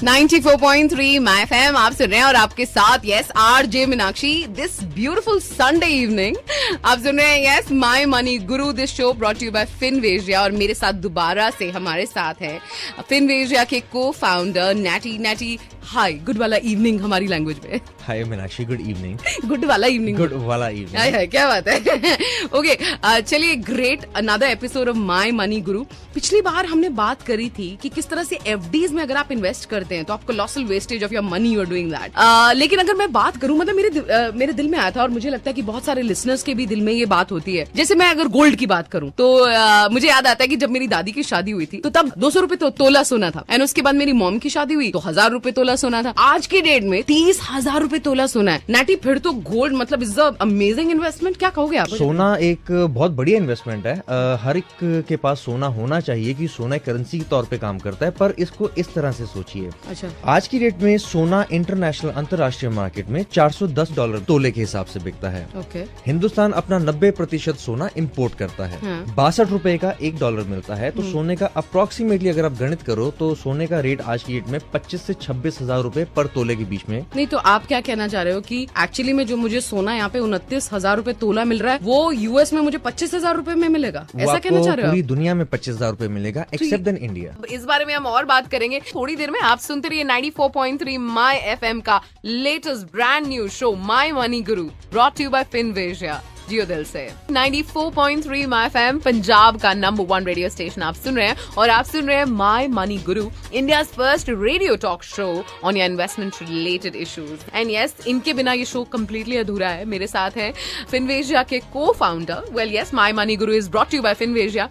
94.3 my FM आप सुन रहे हैं और आपके साथ yes RJ Meenakshi this beautiful Sunday evening आप सुन रहे हैं yes my money guru this show brought you by Finvasia और मेरे साथ दोबारा से हमारे साथ है फिनवेजिया के को फाउंडर नैटी हाय गुड वाला इवनिंग हमारी लैंग्वेज में। हाय मीनाक्षी गुड इवनिंग। गुड वाला इवनिंग है क्या बात है। ओके चलिए great another episode of my money गुरु। पिछली बार हमने बात करी थी कि किस तरह से एफडीज में अगर आप इन्वेस्ट करते हैं तो आप colossal wastage of your money you are doing that. लेकिन अगर मैं बात करूं मतलब मेरे दिल में आया था और मुझे लगता है कि बहुत सारे लिसनर्स के भी दिल में ये बात होती है। जैसे मैं अगर गोल्ड की बात करूं तो मुझे याद आता है कि जब मेरी दादी की शादी हुई थी तो तब 200 रुपए तो तोला सोना था एंड उसके बाद मेरी मॉम की शादी हुई तो 1000 रुपए तोला सोना था। आज की डेट में 30,000 रुपए तोला सोना है। नैटी फिर तो गोल्ड मतलब इज अ अमेजिंग इन्वेस्टमेंट। क्या कहोगे आप? सोना एक बहुत बढ़िया इन्वेस्टमेंट है। हर एक के पास सोना होना चाहिए कि सोना करेंसी के तौर पे काम करता है, पर इसको इस तरह से सोचिए। अच्छा। आज की डेट में सोना इंटरनेशनल अंतर्राष्ट्रीय मार्केट में $410 तोले के हिसाब से बिकता है। ओके। हिंदुस्तान अपना 90% सोना इम्पोर्ट करता है। 62 रुपए का $1 मिलता है। तो सोने का अप्रोक्सीमेटली अगर आप गणित करो तो सोने का रेट आज की डेट में 25 से 26,000 रुपए पर तोले के बीच में। नहीं तो आप क्या कहना चाह रहे हो कि एक्चुअली में जो मुझे सोना यहाँ पे 29,000 रुपए तोला मिल रहा है वो यूएस में मुझे 25,000 रुपए में मिलेगा, ऐसा कहना चाह रहे हो? पूरी दुनिया में 25,000 रुपए मिलेगा एक्सेप्ट इन इंडिया। इस बारे में हम और बात करेंगे थोड़ी देर में। आप सुनते रहिए 94.3 माय एफएम का latest brand new show my money Guru brought you by Finvasia. जियो दिल से 94.3 माय एफएम पंजाब का नंबर 1 रेडियो स्टेशन आप सुन रहे हैं और आप सुन रहे हैं my money Guru India's first radio talk show on your investment related issues. And yes इनके बिना ये शो कम्प्लीटली अधूरा है। मेरे साथ है फिनवेजिया के को founder well yes my money guru is brought you by Finvasia.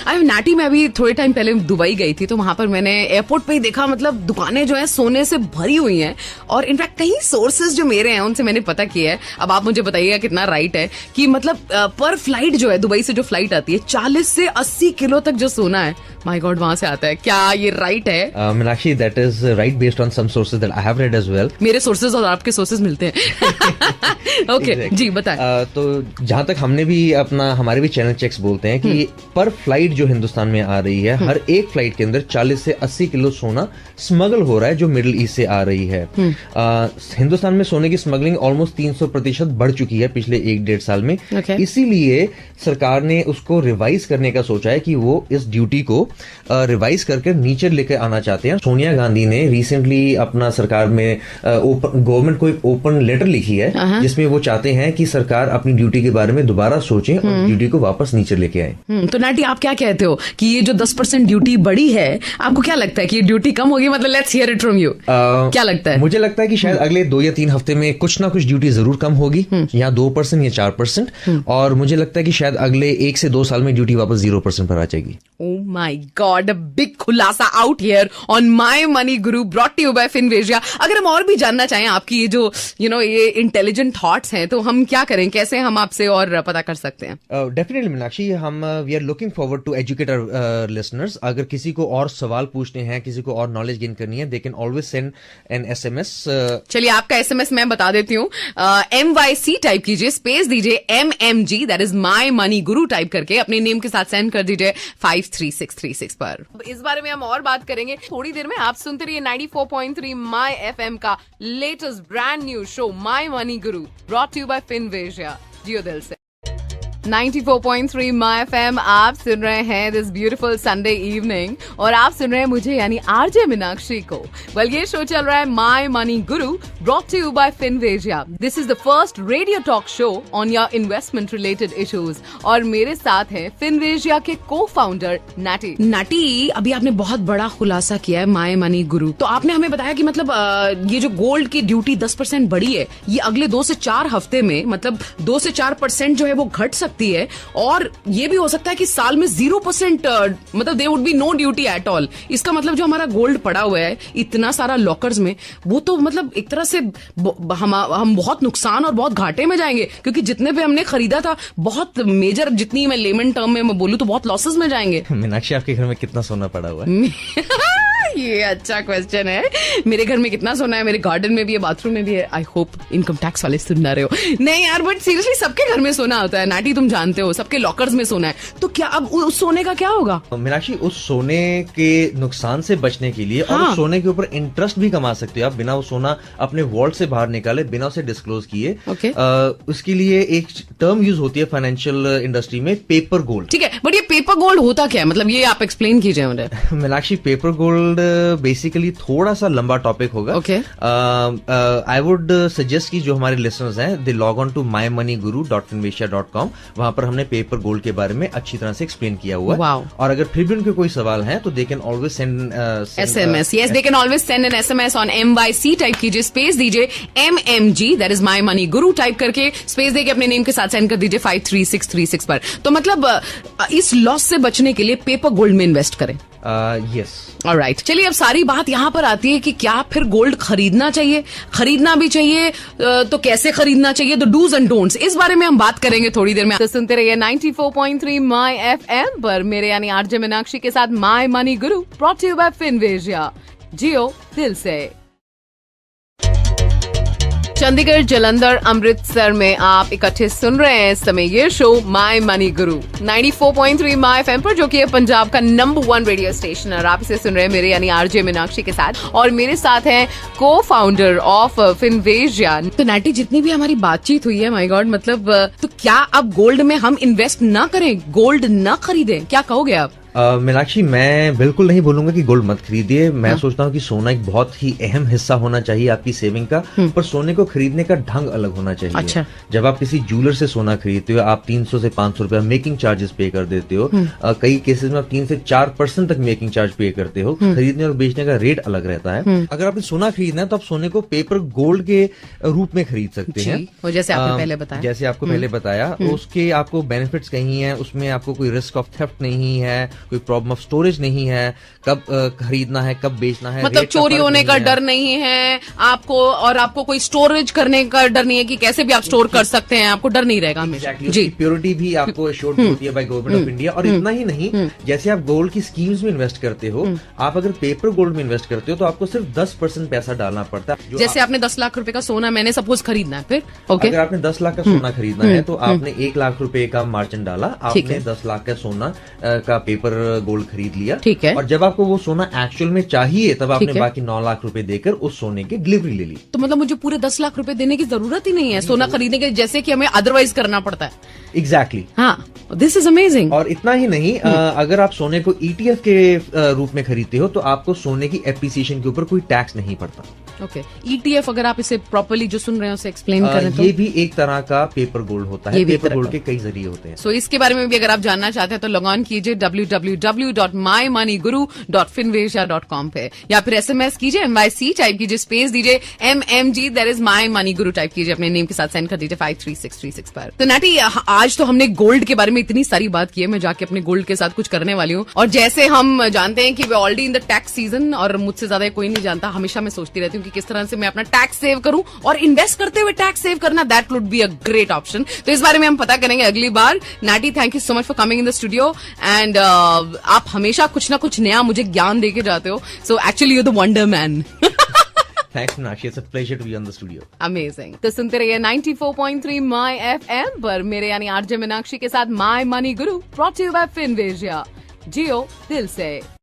आई नाटी में अभी थोड़े टाइम पहले दुबई गई थी तो वहां पर मैंने एयरपोर्ट पे ही देखा मतलब दुकानें जो है सोने से भरी हुई हैं और इनफैक्ट कई सोर्सेज जो मेरे हैं उनसे मैंने पता किया है। अब आप मुझे बताइएगा कितना राइट है कि मतलब पर फ्लाइट जो है दुबई से जो फ्लाइट आती है 40 से 80 किलो तक जो सोना है माय गॉड वहां से आता है। क्या ये राइट है? Meenakshi that is right based on some sources that I have read as well. मेरे सोर्सेज और आपके सोर्सेज मिलते हैं। ओके जी बताएं। तो जहां तक हमने भी हमारे भी चैनल चेक्स बोलते हैं कि पर फ्लाइट जो हिंदुस्तान में आ रही है हर एक फ्लाइट के अंदर 40 से 80 किलो सोना स्मगल हो रहा है जो मिडिल ईस्ट से आ रही है। हिंदुस्तान में सोने की स्मगलिंग ऑलमोस्ट 300% बढ़ चुकी है पिछले 1-1.5 साल में। इसीलिए सरकार ने उसको रिवाइज करने का सोचा है कि वो इस ड्यूटी को रिवाइज करके नीचे लेकर आना चाहते हैं। सोनिया गांधी ने रिसेंटली अपना सरकार में गवर्नमेंट को एक ओपन लेटर लिखी है जिसमें वो चाहते हैं कि सरकार अपनी ड्यूटी के बारे में दोबारा सोचे और ड्यूटी को वापस नीचे लेके आए। तो नाटी आप क्या कहते हो कि ये जो 10% ड्यूटी बढ़ी है आपको क्या लगता है कि ये ड्यूटी कम होगी? मतलब let's hear it from you. क्या लगता है? मुझे लगता है कि शायद अगले 2 या 3 हफ्ते में कुछ ना कुछ ड्यूटी जरूर कम होगी, या 2% या 4%। और मुझे लगता है कि शायद अगले 1 से 2 साल में ड्यूटी वापस 0% पर आ जाएगी। Oh my God, a big खुलासा out here on my money Guru brought you by Finvasia. अगर हम और भी जानना चाहें आपकी ये जो ये इंटेलिजेंट थॉट्स हैं तो हम क्या करें, कैसे हम आपसे और पता कर सकते हैं? डेफिनेटली मीनाक्षी हम we are looking forward to educate our listeners. अगर किसी को और सवाल पूछने हैं, किसी को और नॉलेज गेन करनी है, they can always send an SMS। चलिए आपका SMS मैं बता देती हूँ। MYC टाइप कीजिए, स्पेस दीजिए, MMG that is my money Guru type करके अपने नेम के साथ सेंड कर दीजिए 53636 पर। इस बारे में हम और बात करेंगे थोड़ी देर में। आप सुनते रहिए 94.3 माय एफएम का latest brand new show my money Guru brought you by Finvasia. जियो दिल से 94.3 माय एफएम आप सुन रहे हैं दिस ब्यूटीफुल संडे इवनिंग और आप सुन रहे हैं मुझे यानी आरजे मीनाक्षी को। वेल ये शो चल रहा है My money Guru brought you by Finvasia. This is the first radio talk show on your investment related issues और मेरे साथ है फिनवेजिया के को फाउंडर नाटी। अभी आपने बहुत बड़ा खुलासा किया है माय मनी गुरु। तो आपने हमें बताया कि मतलब ये जो गोल्ड की ड्यूटी 10% बढ़ी है ये अगले 2 से 4 हफ्ते में मतलब 2 से 4% जो है वो घट सकती है और ये भी हो सकता है कि साल में 0% मतलब there would be no duty at all. इसका मतलब जो हमारा गोल्ड पड़ा हुआ है इतना सारा लॉकर्स में वो तो मतलब एक तरह से हम बहुत नुकसान और बहुत घाटे में जाएंगे क्योंकि जितने पे हमने खरीदा था बहुत मेजर, जितनी मैं लेमन टर्म में मैं बोलूं तो बहुत लॉसेस में जाएंगे। मीनाक्षी आपके घर में कितना सोना पड़ा हुआ है? ये अच्छा क्वेश्चन है। मेरे घर में कितना सोना है? मेरे गार्डन में भी है, बाथरूम में भी है। आई होप इनकम टैक्स वाले सुन ना रहे हो। नहीं यार बट सीरियसली सबके घर में सोना होता है। नाटी तुम हम जानते हो, सबके लॉकर्स में सोना है, तो क्या अब उस सोने का क्या होगा? मीनाक्षी, उस सोने के नुकसान से बचने के लिए और उस सोने के ऊपर इंटरेस्ट भी कमा सकते हो आप बिना वो सोना अपने वॉल्ट से बाहर निकाले, बिना उसे डिस्क्लोज किए। उसके लिए एक टर्म यूज होती है फाइनेंशियल इंडस्ट्री में, पेपर गोल्ड। ठीक है, बट ये पेपर गोल्ड होता क्या है? मतलब ये आप एक्सप्लेन कीजिए मुझे। मीनाक्षी, पेपर गोल्ड बेसिकली थोड़ा सा लंबा टॉपिक होगा। आई वुड सजेस्ट कि जो हमारे लिसनर्स हैं, दे लॉग ऑन टू mymoneyguru.finvestia.com। वहां पर हमने पेपर गोल्ड के बारे में अच्छी तरह से एक्सप्लेन किया हुआ है। और अगर फिर भी उनके कोई सवाल है तो they can always send SMS। Yes, they can always send an SMS on MYC, type कीजिए, स्पेस दीजिए MMG, that is my money Guru, type करके स्पेस देके अपने नेम के साथ सेंड कर दीजिए 53636 पर। तो मतलब इस लॉस से बचने के लिए पेपर गोल्ड में इन्वेस्ट करें। Yes, alright. चलिए, अब सारी बात यहाँ पर आती है कि क्या फिर गोल्ड खरीदना चाहिए, खरीदना भी चाहिए तो कैसे खरीदना चाहिए, तो डूज एंड डोंट्स, इस बारे में हम बात करेंगे थोड़ी देर में। तो सुनते रहिए 94.3 माई FM पर, मेरे यानी आरजे मीनाक्षी के साथ my money Guru, brought to you by Finvasia. जियो दिल से। चंडीगढ़, जालंधर, अमृतसर में आप इकट्ठे सुन रहे हैं इस समय ये show my money Guru 94.3 my FM पर, जो कि है पंजाब का नंबर 1 रेडियो स्टेशन। और आप इसे सुन रहे हैं मेरे यानी आरजे मीनाक्षी के साथ, और मेरे साथ हैं को फाउंडर ऑफ फिनवेशिया। तो नाटी, जितनी भी हमारी बातचीत हुई है, माय गॉड, मतलब तो क्या अब गोल्ड में हम इन्वेस्ट ना करें, गोल्ड ना खरीदें, क्या कहोगे आप? मीनाक्षी, मैं बिल्कुल नहीं बोलूंगा कि गोल्ड मत खरीदिए। मैं सोचता हूँ कि सोना एक बहुत ही अहम हिस्सा होना चाहिए आपकी सेविंग का, पर सोने को खरीदने का ढंग अलग होना चाहिए। अच्छा। जब आप किसी ज्वेलर से सोना खरीदते हो, आप 300 से 500 रुपया मेकिंग चार्जेस पे कर देते हो। कई केसेस में आप 3 से 4% तक मेकिंग चार्ज पे करते हो। खरीदने और बेचने का रेट अलग रहता है। अगर आपने सोना खरीदना है तो आप सोने को पेपर गोल्ड के रूप में खरीद सकते हैं, जैसे आपने पहले बताया। जैसे आपको पहले बताया, उसके आपको बेनिफिट्स कहीं है, उसमें आपको कोई रिस्क ऑफ थेफ्ट नहीं है, कोई प्रॉब्लम ऑफ स्टोरेज नहीं है, कब खरीदना है, कब बेचना है, मतलब चोरी होने का डर नहीं है आपको, और आपको कोई स्टोरेज करने का डर नहीं है कि कैसे भी आप स्टोर कर सकते हैं, आपको डर नहीं रहेगा हमेशा। जी, प्योरिटी भी आपको एश्योर्ड होती है बाय गवर्नमेंट ऑफ इंडिया। और इतना ही नहीं, जैसे आप गोल्ड की स्कीम्स में इन्वेस्ट करते हो, आप अगर पेपर गोल्ड में इन्वेस्ट करते हो तो आपको सिर्फ 10% पैसा डालना पड़ता है। जैसे आपने 10 लाख रुपए का सोना मैंने सपोज खरीदना है, फिर अगर आपने 10 लाख का सोना खरीदना है तो आपने 1 लाख रुपए का मार्जिन डाला, आपने 10 लाख का सोना का पेपर गोल्ड खरीद लिया। ठीक है। और जब आपको वो सोना एक्चुअल में चाहिए, तब आपने बाकी 9 लाख रुपए देकर उस सोने की डिलीवरी ले ली। तो मतलब मुझे पूरे 10 लाख रुपए देने की जरूरत ही नहीं है सोना खरीदने के, जैसे कि हमें अदरवाइज करना पड़ता है। एग्जैक्टली। हाँ, दिस इज अमेजिंग। और इतना ही नहीं, अगर आप सोने को ETF के रूप में खरीदते हो तो आपको सोने की एप्रिसिएशन के ऊपर कोई टैक्स नहीं पड़ता। ओके, ETF अगर आप इसे प्रॉपर्ली जो सुन रहे हैं उसे एक्सप्लेन करें तो ये भी एक तरह का पेपर गोल्ड होता है। पेपर गोल्ड के कई जरिए होते हैं। सो इसके बारे में भी अगर आप जानना चाहते हैं तो लॉग ऑन कीजिए www.mymoneyguru.finvestia.com पे, या फिर SMS कीजिए, MYC टाइप कीजिए, स्पेस दीजिए MMG, that is my money Guru, type कीजिए, अपने नेम के साथ सेंड कर दीजिए 53636 पर। तो नाटी, आज तो हमने गोल्ड के बारे में इतनी सारी बात की है, मैं जाके अपने गोल्ड के साथ कुछ करने वाली हूँ। और जैसे हम जानते हैं कि वे already in the tax season, और मुझसे ज्यादा कोई नहीं जानता, हमेशा मैं सोचती रहती हूँ कि किस तरह से मैं अपना टैक्स सेव करूं, और इन्वेस्ट करते हुए टैक्स सेव करना, that would be a great option. तो इस बारे में हम पता करेंगे अगली बार। Nati, thank you so much for coming in the studio, and आप हमेशा कुछ ना कुछ नया मुझे ज्ञान देके जाते हो। So actually you the wonder man. Thanks, Meenakshi. It's a pleasure to be on the studio. Amazing. तो सुनते रहिए 94.3 माई FM पर, मेरे यानी आरजे मीनाक्षी के साथ my money Guru, brought to you by Finvasia. जियो दिल से।